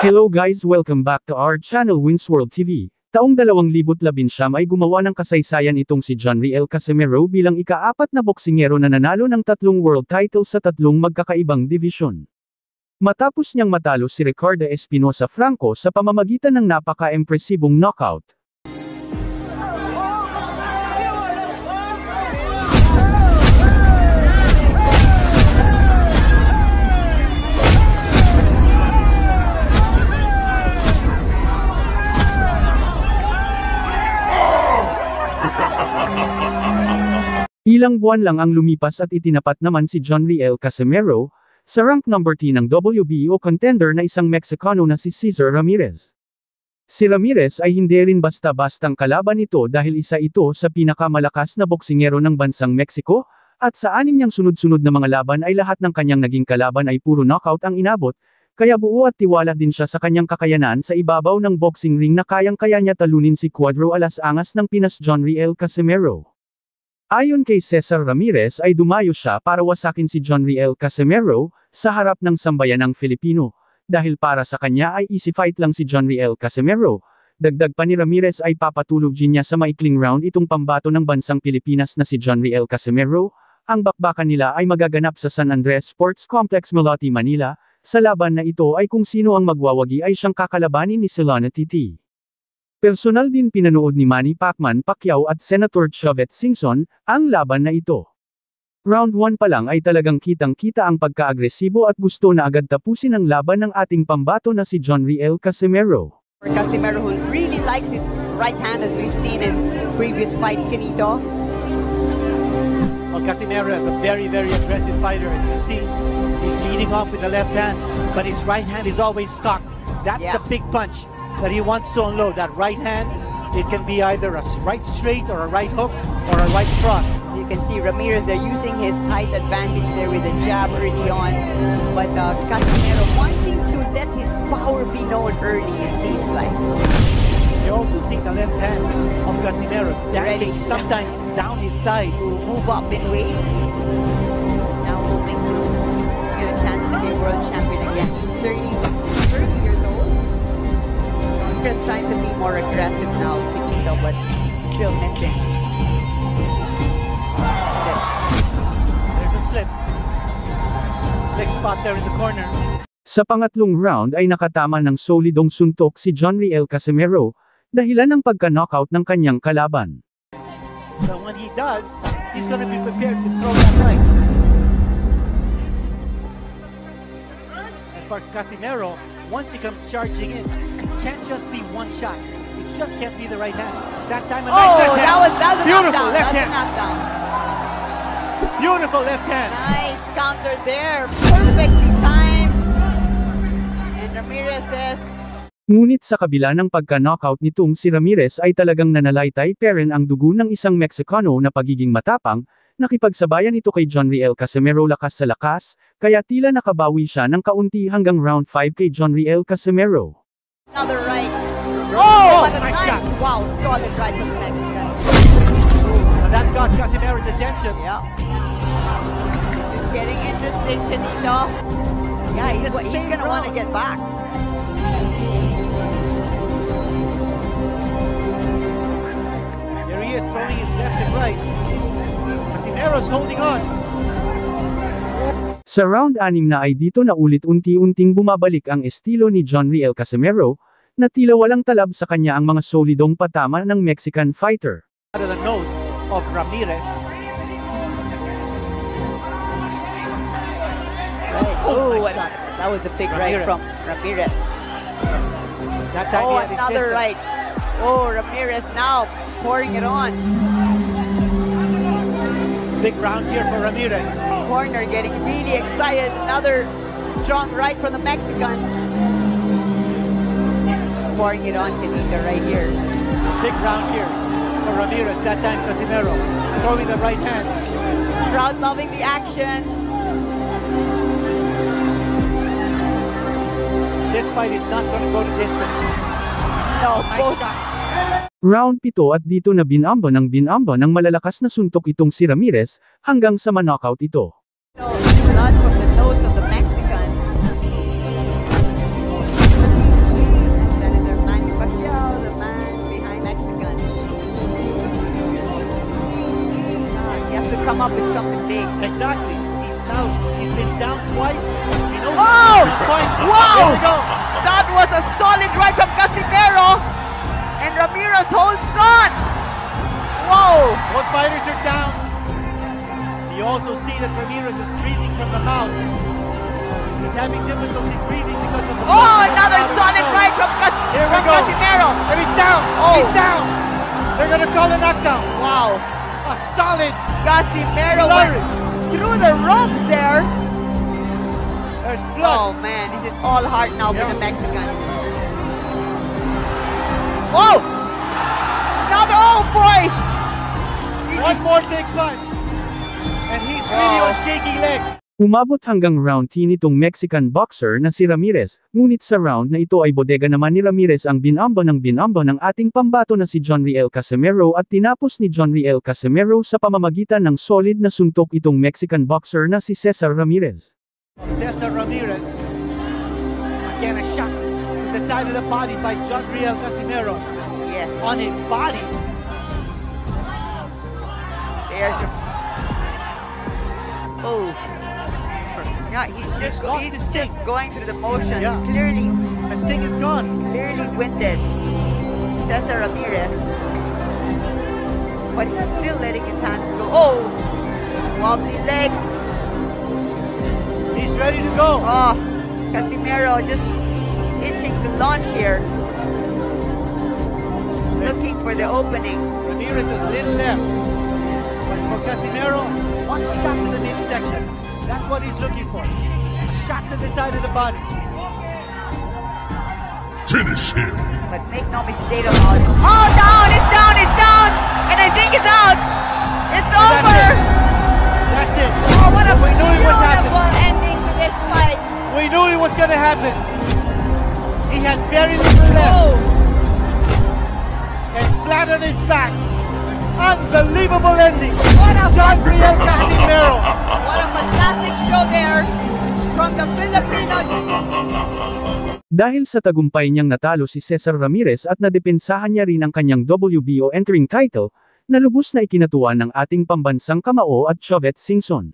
Hello guys, welcome back to our channel Wins World TV. Taong 2019 ay gumawa ng kasaysayan itong si John Riel Casimero bilang ika-4 na boksingero na nanalo ng 3 world title sa 3 magkakaibang division. Matapos niyang matalo si Ricardo Espinosa Franco sa pamamagitan ng napaka-impresibong knockout. Ilang buwan lang ang lumipas at itinapat naman si John Riel Casimero sa rank number 10 ng WBO contender na isang Meksikano na si Cesar Ramirez. Si Ramirez ay hindi rin basta-bastang kalaban ito dahil isa ito sa pinakamalakas na boksingero ng bansang Mexico, at sa 6 niyang sunod-sunod na mga laban ay lahat ng kanyang naging kalaban ay puro knockout ang inabot, kaya buo at tiwala din siya sa kanyang kakayanan sa ibabaw ng boxing ring na kayang-kaya niya talunin si Cuadro Alas Angas ng Pinas John Riel Casimero. Ayon kay Cesar Ramirez ay dumayo siya para wasakin si John Riel Casimero sa harap ng sambayanang Filipino, dahil para sa kanya ay easy fight lang si John Riel Casimero. Dagdag pa ni Ramirez ay papatulog din niya sa maikling round itong pambato ng bansang Pilipinas na si John Riel Casimero. Ang bakbakan nila ay magaganap sa San Andres Sports Complex Malati, Manila. Sa laban na ito ay kung sino ang magwawagi ay siyang kakalabanin ni Solana TT. Personal din pinanood ni Manny Pacquiao at Senator Chavez Singson ang laban na ito. Round 1 pa lang ay talagang kitang-kita ang pagka-agresibo at gusto na agad tapusin ang laban ng ating pambato na si John Riel Casimero. Casimero, who really likes his right hand, as we've seen in previous fights, Kenito. Well, Casimero is a very aggressive fighter. As you see, he's leading off with the left hand, but his right hand is always cocked. That's the big punch that he wants to unload. That right hand, it can be either a right straight or a right hook or a right cross. You can see Ramirez, they're using his height advantage there with the jab early on, but Casimero wanting to let his power be known early, it seems like. You also see the left hand of Casimero backing sometimes down his sides. To move up in weight. Now hoping to get a chance to be world champion again. He's 30 years old. Just trying to be more aggressive now, Benito, but still missing. Slip. There's a slip. Slick spot there in the corner. Sa pangatlong round ay nakatama ng solidong suntok si John Riel Casimero, dahilan ng pagka-knockout ng kanyang kalaban. So when he does, he's going to be prepared to throw that right. And for Casimero, once he comes charging in, it can't just be one shot. It just can't be the right hand. That time a nice left hand. That was a beautiful knockdown. left That's hand. a knockdown. Beautiful left hand. Nice counter there. Perfectly timed. And Ramirez says, Ngunit sa kabila ng pagka-knockout nitong si Ramirez ay talagang nanalaitay pa rin ang dugo ng isang Meksikano na pagiging matapang. Nakipagsabayan ito kay John Riel Casimero lakas sa lakas, kaya tila nakabawi siya ng kaunti hanggang round 5 kay John Riel Casimero. another right. Oh, what a nice shot. wow, solid right from the Mexican. And that got Casimero's attention. Yeah. This is getting interesting, Kenito. Yeah, he's going to want to get back. There he is throwing his left and right. Casimero's holding on. Sa round 6 na ay dito na ulit unti-unting bumabalik ang estilo ni John Riel Casimero, na tila walang talab sa kanya ang mga solidong patama ng Mexican fighter. Out of the nose of Ramirez. Oh, nice shot. that was a big right from Ramirez. That time he had his Another distance. right. Oh, Ramirez now pouring it on. Big round here for Ramirez. Corner getting really excited. Another strong right from the Mexican. Pouring it on Kenito right here. Big round here for Ramirez. That time Casimero throwing the right hand. Crowd loving the action. This fight is not going to go to distance. No, Nice both. shot. Round 7 at dito na binamba ng malalakas na suntok itong si Ramirez, hanggang sa ma-knockout ito. No, blood from the nose of the Mexican. come up with something big. Exactly. He's been down twice. He knows Oh! points. Wow! There we go. That was a solid right from Casimero. And Ramirez holds on. Whoa! Both fighters are down. You also see that Ramirez is breathing from the mouth. He's having difficulty breathing because of the blood Oh, coming another out of his solid nose. right from Here we go. Casimero. And he's down. Oh. He's down. They're going to call a knockdown. Wow. A solid. Casimero Flurry. went through the ropes there. There's Oh blood. man, this is all heart now for Yeah. the Mexican. Whoa! Another, oh boy! One more big punch. And he's really Oh. on shaky legs. Umabot hanggang round 10 itong Mexican boxer na si Ramirez, ngunit sa round na ito ay bodega naman ni Ramirez ang binamba ng ating pambato na si Jonriel Casimero at tinapos ni Jonriel Casimero sa pamamagitan ng solid na suntok itong Mexican boxer na si Cesar Ramirez. Cesar Ramirez. Again, a shot to the side of the body by Jonriel Casimero. Yes. On his body. There's your... Oh. Yeah, he's lost his just sting. going through the motions. Yeah. Clearly The sting is gone. winded. Cesar Ramirez. But he's still letting his hands go. Oh! Wobbly legs. He's ready to go. Oh, Casimero just itching to launch here. Looking for the opening. Ramirez has little left. But for Casimero, one shot to the midsection. That's what he's looking for. A shot to the side of the body. Finish him. But make no mistake about it. Oh, down! It's down! It's down! And I think it's out! It's over! That's it. Oh, what a We knew it was beautiful happening. ending to this fight! We knew it was going to happen. He had very little left. Oh, And flat on his back. Unbelievable ending. what a Jonriel Casimero. what a fantastic show there from the Filipino. Dahil sa tagumpay niyang natalo si Cesar Ramirez at nadepensahan niya rin ang kanyang WBO entering title, nalubos na ikinatuwa ng ating pambansang kamao at Chauvet Singson.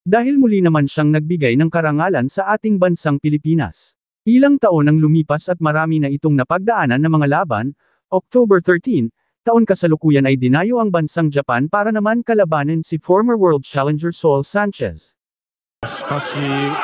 Dahil muli naman siyang nagbigay ng karangalan sa ating bansang Pilipinas. Ilang taon ang lumipas at marami na itong napagdaanan ng mga laban. October 13, taon kasalukuyan ay dinayo ang bansang Japan para naman kalabanin si former world challenger Saul Sanchez. しかし、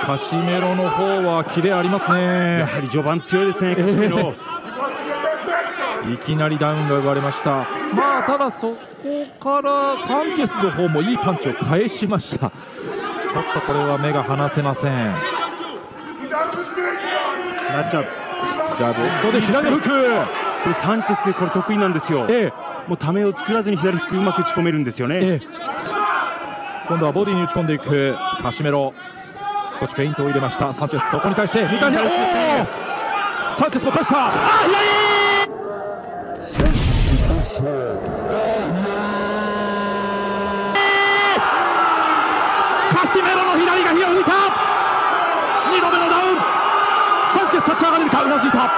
カシメロの方はキレありますね。やはり序盤強いですね、カシメロ。いきなりダウンが生まれました。まあ、ただそこからサンチェスの方もいいパンチを返しました。ちょっとこれは目が離せません。ナッチャー。ジャブ、ここで左のフック。これサンチェスこれ得意なんですよ。もうためを作らずに左フックうまく打ち込めるんですよね。今度はボディに打ち込んでいくカシメロ。少しフェイントを入れましたサンチェス。そこに対して2回目、サンチェスも返した。あ、カシメロの左が火を吹いた。2度目のダウン。サンチェス立ち上がれるか。うなずいた。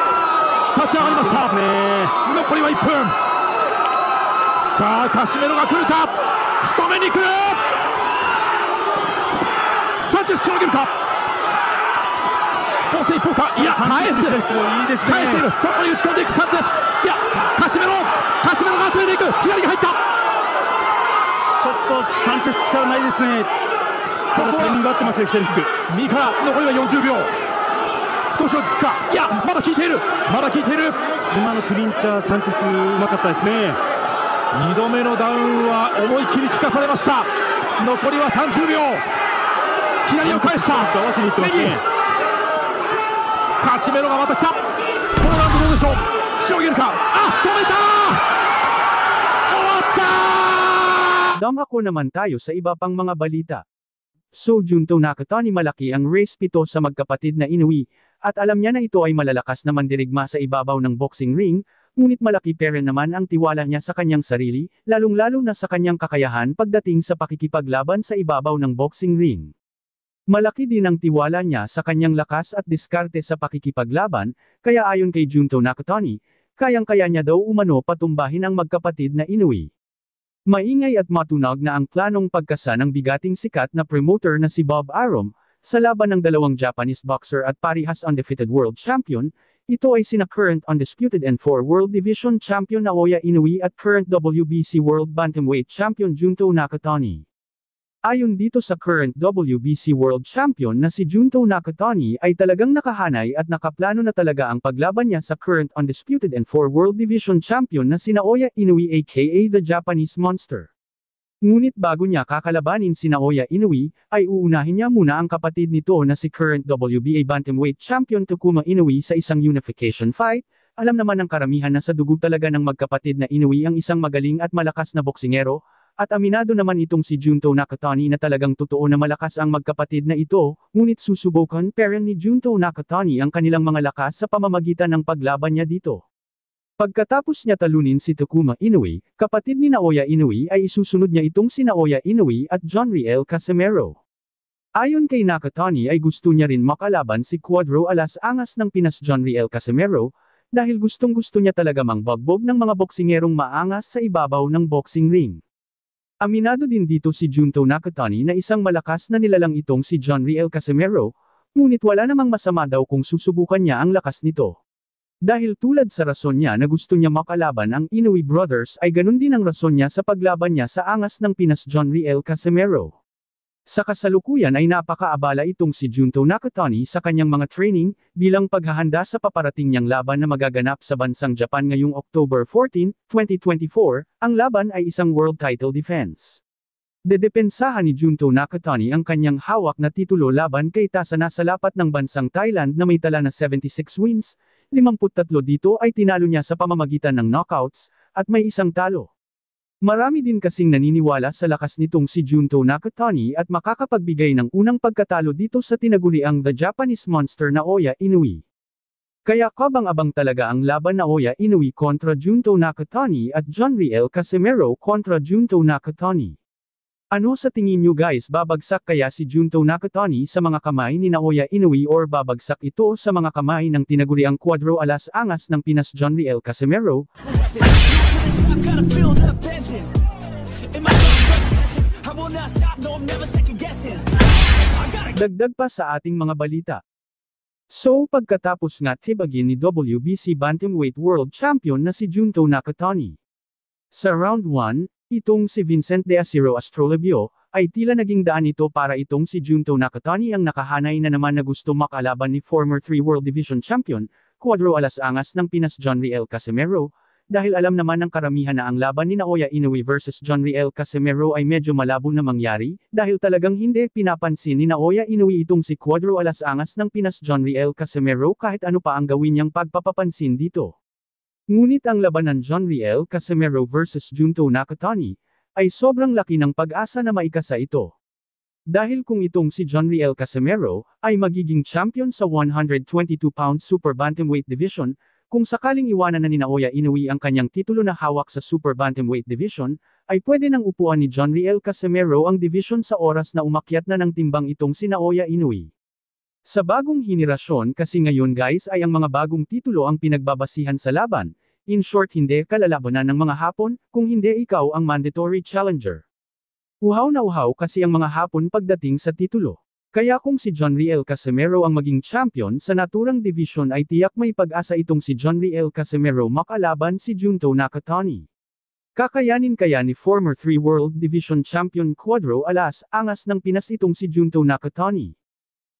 立ち上がりました。残りは1分。さあカシメロが来るか。仕留めに来る。サンチェスしのげるか。攻勢一方か。いや返す。いいですね。返している。そこに打ち込んでいくサンチェス。いやカシメロが集めていく。左が入った。ちょっとサンチェス力ないですね。ただタイミング合ってますよ、左フック。右から残りは40秒。少し落ち着くか。いやまだ効いている。今のクリンチャーサンチェスうまかったですね。2度目のダウンは思いっきり効かされました。残りは30秒。左を返した。合わせにいってますね。カシメロがまた来た。このラウンドどうでしょう。しのげるか。あ、止めた。終わった。Damako naman tayo sa iba pang mga balita. So Junto Nakatani malaki ang race pito sa magkapatid na Inoue, at alam niya na ito ay malalakas na mandirigma sa ibabaw ng boxing ring, ngunit malaki pa rin naman ang tiwala niya sa kanyang sarili, lalong-lalo na sa kanyang kakayahan pagdating sa pakikipaglaban sa ibabaw ng boxing ring. Malaki din ang tiwala niya sa kanyang lakas at diskarte sa pakikipaglaban, kaya ayon kay Junto Nakatani, kayang-kaya niya daw umano patumbahin ang magkapatid na Inoue. Maingay at matunog na ang planong pagkasa ng bigating sikat na promoter na si Bob Arum, sa laban ng dalawang Japanese boxer at parihas undefeated world champion. Ito ay sina current undisputed N4 World Division Champion Naoya Inoue at current WBC World Bantamweight Champion Junto Nakatani. Ayon dito sa current WBC World Champion na si Junto Nakatani ay talagang nakahanay at nakaplano na talaga ang paglaban niya sa current undisputed N4 World Division Champion na si Naoya Inoue aka the Japanese Monster. Ngunit bago niya kakalabanin si Naoya Inoue, ay uunahin niya muna ang kapatid nito na si current WBA Bantamweight Champion Takuma Inoue sa isang unification fight. Alam naman ng karamihan na sa dugo talaga ng magkapatid na Inoue ang isang magaling at malakas na boksingero, at aminado naman itong si Junto Nakatani na talagang totoo na malakas ang magkapatid na ito, ngunit susubukan pa rin ni Junto Nakatani ang kanilang mga lakas sa pamamagitan ng paglaban niya dito. Pagkatapos niya talunin si Takuma Inoue, kapatid ni Naoya Inoue ay isusunod niya itong si Naoya Inoue at Jonriel Casimero. Ayon kay Nakatani ay gusto niya rin makalaban si Cuadro Alas Angas ng Pinas Jonriel Casimero, dahil gustong-gusto niya talaga mangbagbog ng mga boksingerong maangas sa ibabaw ng boxing ring. Aminado din dito si Junto Nakatani na isang malakas na nilalang itong si Jonriel Casimero, ngunit wala namang masama daw kung susubukan niya ang lakas nito. Dahil tulad sa rason niya na gusto niya makalaban ang Inoue brothers ay ganun din ang rason niya sa paglaban niya sa angas ng Pinas Jonriel Casimero. Sa kasalukuyan ay napakaabala itong si Junto Nakatani sa kanyang mga training, bilang paghahanda sa paparating niyang laban na magaganap sa bansang Japan ngayong October 14, 2024, ang laban ay isang world title defense. Dedepensahan ni Junto Nakatani ang kanyang hawak na titulo laban kay Tasana sa lapat ng bansang Thailand na may tala na 76 wins, 53 dito ay tinalo niya sa pamamagitan ng knockouts, at may isang talo. Marami din kasing naniniwala sa lakas nitong si Junto Nakatani at makakapagbigay ng unang pagkatalo dito sa tinaguriang The Japanese Monster Naoya Inoue. Kaya kabang-abang talaga ang laban Naoya Inoue kontra Junto Nakatani at Jonriel Casimero kontra Junto Nakatani. Ano sa tingin nyo guys, babagsak kaya si Junto Nakatani sa mga kamay ni Naoya Inoue or babagsak ito sa mga kamay ng tinaguriang Cuadro Alas Angas ng Pinas Jonriel Casimero? Dagdag pa sa ating mga balita. So pagkatapos nga tibagin ni WBC Bantamweight World Champion na si Junto Nakatani. Sa round 1, itong si Vincent De Acero Astrolabio, ay tila naging daan ito para itong si Junto Nakatani ang nakahanay na naman na gusto makalaban ni former 3 World Division Champion, Cuadro Alas Angas ng Pinas Jonriel Casimero, dahil alam naman ng karamihan na ang laban ni Naoya Inoue versus Jonriel Casimero ay medyo malabo na mangyari, dahil talagang hindi pinapansin ni Naoya Inoue itong si Cuadro Alas Angas ng Pinas Jonriel Casimero kahit ano pa ang gawin niyang pagpapapansin dito. Ngunit ang labanan Jonriel Casimero versus Junto Nakatani, ay sobrang laki ng pag-asa na maikasa ito. Dahil kung itong si Jonriel Casimero, ay magiging champion sa 122-pound Super Bantamweight Division, kung sakaling iwanan na ni Naoya Inoue ang kanyang titulo na hawak sa Super Bantamweight Division, ay pwede nang upuan ni Jonriel Casimero ang division sa oras na umakyat na ng timbang itong si Naoya Inoue. Sa bagong henerasyon kasi ngayon guys ay ang mga bagong titulo ang pinagbabasihan sa laban, in short hindi kalalabanan ng mga Hapon, kung hindi ikaw ang mandatory challenger. Uhaw na uhaw kasi ang mga Hapon pagdating sa titulo. Kaya kung si Jonriel Casimero ang maging champion sa naturang division ay tiyak may pag-asa itong si Jonriel Casimero makalaban si Junto Nakatani. Kakayanin kaya ni former 3 World Division Champion Cuadro Alas Angas ng Pinas itong si Junto Nakatani?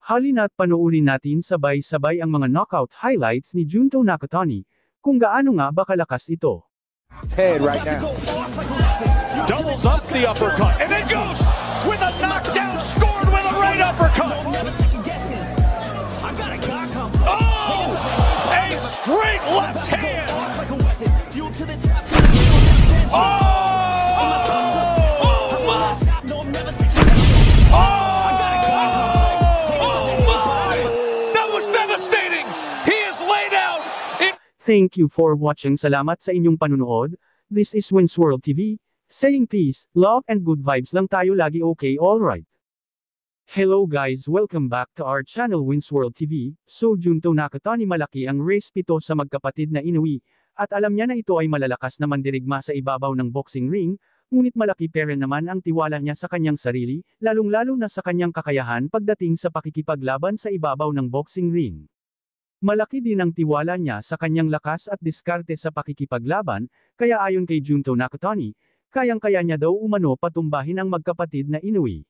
Halina't panoorin natin sabay-sabay ang mga knockout highlights ni Junto Nakatani, kung gaano nga ba kalakas ito. Head right now. Doubles up the uppercut and then goes with a knockdown, scored with a right uppercut. Oh! A straight left hand. Oh! Oh my! Oh my! That was devastating. He is laid out. Thank you for watching. Salamat sa inyong panunood. This is Wins World TV, saying peace, love and good vibes lang tayo lagi, okay, alright. Hello guys, welcome back to our channel Wins World TV. So Junto Nakatani malaki ang race pito sa magkapatid na Inoue, at alam niya na ito ay malalakas na mandirigma sa ibabaw ng boxing ring, ngunit malaki pa rin naman ang tiwala niya sa kanyang sarili, lalong-lalo na sa kanyang kakayahan pagdating sa pakikipaglaban sa ibabaw ng boxing ring. Malaki din ang tiwala niya sa kanyang lakas at diskarte sa pakikipaglaban, kaya ayon kay Junto Nakatani, kayang-kaya niya daw umano patumbahin ang magkapatid na Inoue.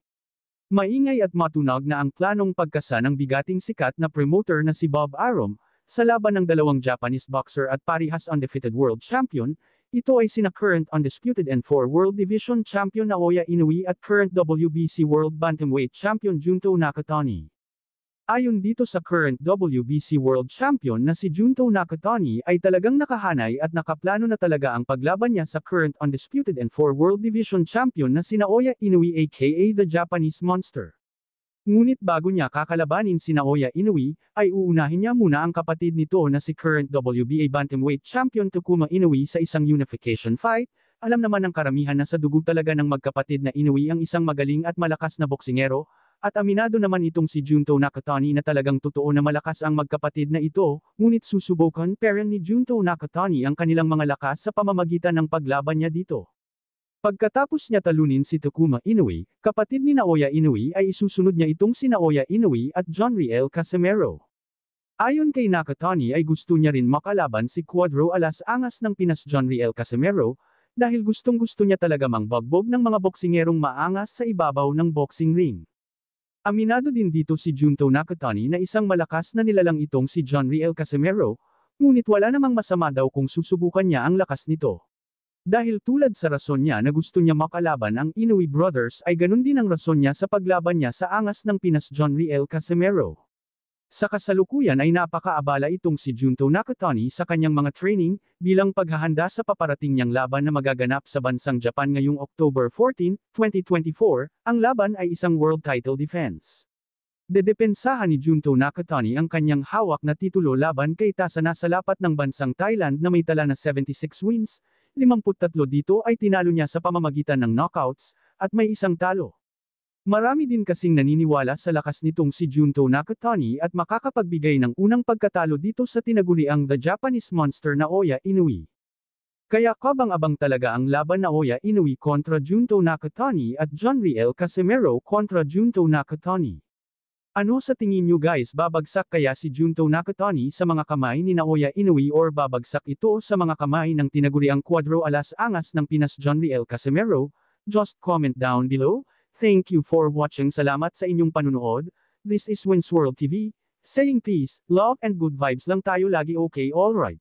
Maingay at matunog na ang planong pagkasa ng bigating sikat na promoter na si Bob Arum, sa laban ng dalawang Japanese boxer at parihas undefeated world champion. Ito ay sina current undisputed N4 World Division Champion Naoya Inoue at current WBC World Bantamweight Champion Junto Nakatani. Ayon dito sa current WBC World Champion na si Junto Nakatani ay talagang nakahanay at nakaplano na talaga ang paglaban niya sa current undisputed N4 World Division Champion na si Naoya Inoue aka the Japanese Monster. Ngunit bago niya kakalabanin si Naoya Inoue, ay uunahin niya muna ang kapatid nito na si current WBA Bantamweight Champion Takuma Inoue sa isang unification fight. Alam naman ng karamihan na sa dugo talaga ng magkapatid na Inoue ang isang magaling at malakas na boksingero, at aminado naman itong si Junto Nakatani na talagang totoo na malakas ang magkapatid na ito, ngunit susubukan pa rin ni Junto Nakatani ang kanilang mga lakas sa pamamagitan ng paglaban niya dito. Pagkatapos niya talunin si Takuma Inoue, kapatid ni Naoya Inoue ay isusunod niya itong si Naoya Inoue at Jonriel Casimero. Ayon kay Nakatani ay gusto niya rin makalaban si Cuadro Alas Angas ng Pinas Jonriel Casimero, dahil gustong-gusto niya talaga mangbagbog ng mga boksingerong maangas sa ibabaw ng boxing ring. Aminado din dito si Junto Nakatani na isang malakas na nilalang itong si Jonriel Casimero, ngunit wala namang masama daw kung susubukan niya ang lakas nito. Dahil tulad sa rason niya na gusto niya makalaban ang Inoue brothers ay ganun din ang rason niya sa paglaban niya sa angas ng Pinas Jonriel Casimero. Sa kasalukuyan ay napakaabala itong si Junto Nakatani sa kanyang mga training, bilang paghahanda sa paparating niyang laban na magaganap sa bansang Japan ngayong October 14, 2024, ang laban ay isang world title defense. Dedepensahan ni Junto Nakatani ang kanyang hawak na titulo laban kay Tasana sa lapat ng bansang Thailand na may tala na 76 wins, 53 dito ay tinalo niya sa pamamagitan ng knockouts, at may isang talo. Marami din kasing naniniwala sa lakas nitong si Junto Nakatani at makakapagbigay ng unang pagkatalo dito sa tinaguriang The Japanese Monster Naoya Inoue. Kaya kabang-abang talaga ang laban Naoya Inoue kontra Junto Nakatani at Jonriel Casimero kontra Junto Nakatani. Ano sa tingin nyo guys, babagsak kaya si Junto Nakatani sa mga kamay ni Naoya Inoue or babagsak ito sa mga kamay ng tinaguriang Cuadro Alas Angas ng Pinas Jonriel Casimero? Just comment down below. Thank you for watching. Salamat sa inyong panunood. This is Wins World TV, saying peace, love and good vibes lang tayo lagi, okay, alright.